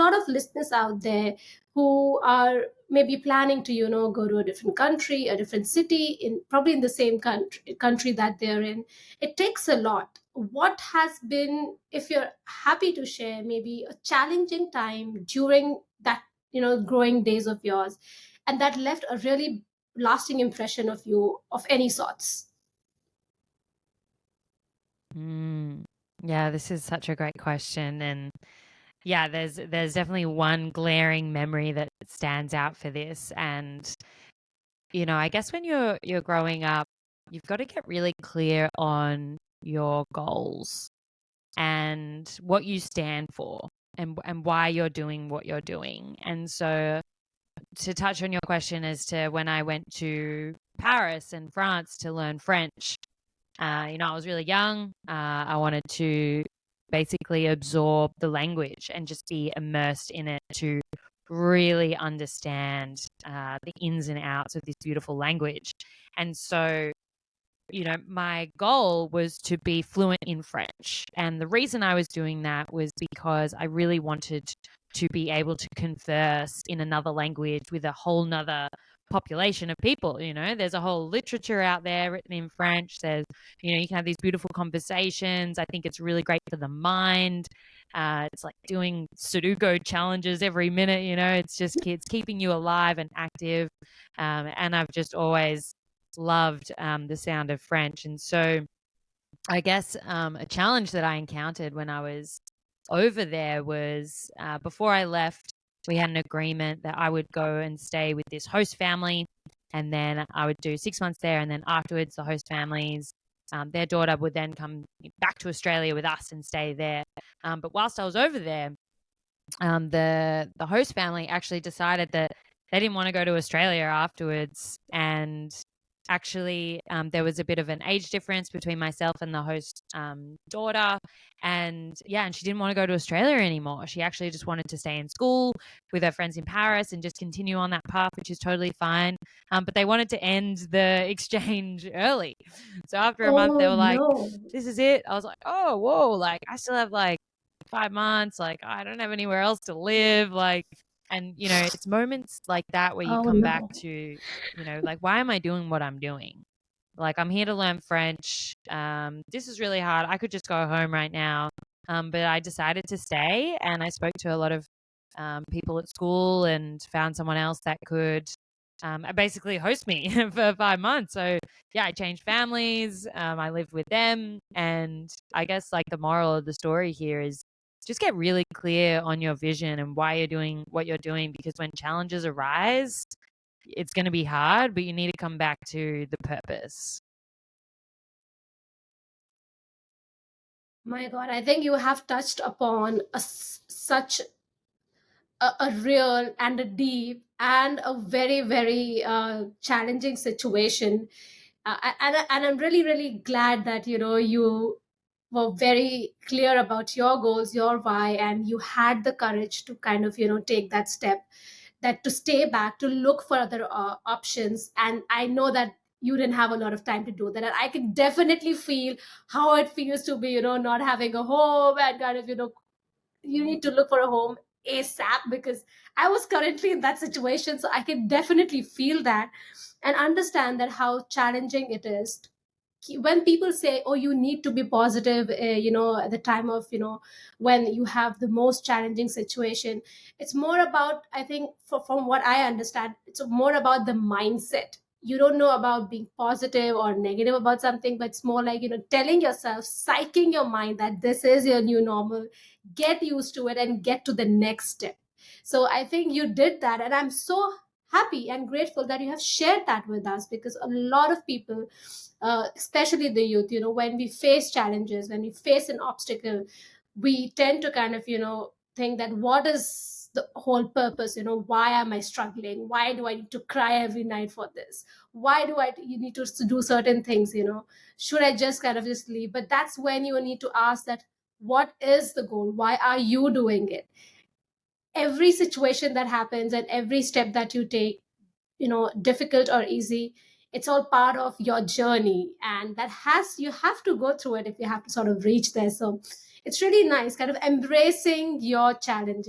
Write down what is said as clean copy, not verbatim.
lot of listeners out there who are maybe planning to, go to a different country, a different city, probably in the same country that they're in. It takes a lot. What has been, if you're happy to share, maybe a challenging time during that, growing days of yours, and that left a really lasting impression of you of any sorts? Yeah, this is such a great question. And yeah, there's definitely one glaring memory that stands out for this. And, I guess when you're growing up, you've got to get really clear on your goals and what you stand for and why you're doing what you're doing. And so to touch on your question as to when I went to Paris and France to learn French, I was really young. I wanted to basically absorb the language and just be immersed in it to really understand the ins and outs of this beautiful language. And so, my goal was to be fluent in French. And the reason I was doing that was because I really wanted to be able to converse in another language with a whole nother population of people. There's a whole literature out there written in French. There's, you can have these beautiful conversations. I think it's really great for the mind. It's like doing Sudoku challenges every minute. It's keeping you alive and active. And I've just always loved the sound of French. And so I guess a challenge that I encountered when I was over there was before I left, we had an agreement that I would go and stay with this host family, and then I would do 6 months there, and then afterwards the host families, their daughter would then come back to Australia with us and stay there. But whilst I was over there, the host family actually decided that they didn't want to go to Australia afterwards. And actually, there was a bit of an age difference between myself and the host daughter. And she didn't want to go to Australia anymore. She actually just wanted to stay in school with her friends in Paris and just continue on that path, which is totally fine. But they wanted to end the exchange early. So after a month, they Oh were like, no. this is it. I was like, oh, whoa, like I still have like 5 months. Like I don't have anywhere else to live. And it's moments like that where you Oh come back no. to, like, why am I doing what I'm doing? Like, I'm here to learn French. This is really hard. I could just go home right now. But I decided to stay, and I spoke to a lot of people at school and found someone else that could basically host me for 5 months. So yeah, I changed families. I lived with them. And I guess like the moral of the story here is just get really clear on your vision and why you're doing what you're doing, because when challenges arise, it's going to be hard, but you need to come back to the purpose. My God, I think you have touched upon such a real and a deep and a very, very challenging situation. And I'm really, really glad that, you were very clear about your goals, your why, and you had the courage to kind of, take that step, that to stay back, to look for other options. And I know that you didn't have a lot of time to do that. And I can definitely feel how it feels to be, not having a home and kind of, you need to look for a home ASAP, because I was currently in that situation. So I can definitely feel that and understand that how challenging it is. When people say, oh, you need to be positive, at the time of, when you have the most challenging situation, it's more about, I think, from what I understand, it's more about the mindset. You don't know about being positive or negative about something, but it's more like, telling yourself, psyching your mind that this is your new normal, get used to it and get to the next step. So I think you did that, and I'm so happy and grateful that you have shared that with us, because a lot of people, especially the youth, when we face challenges, when we face an obstacle, we tend to kind of, think that what is the whole purpose? Why am I struggling? Why do I need to cry every night for this? Why do you need to do certain things? Should I just kind of just leave? But that's when you need to ask that, what is the goal? Why are you doing it? Every situation that happens and every step that you take, difficult or easy, it's all part of your journey, and you have to go through it if you have to sort of reach there. So it's really nice kind of embracing your challenges.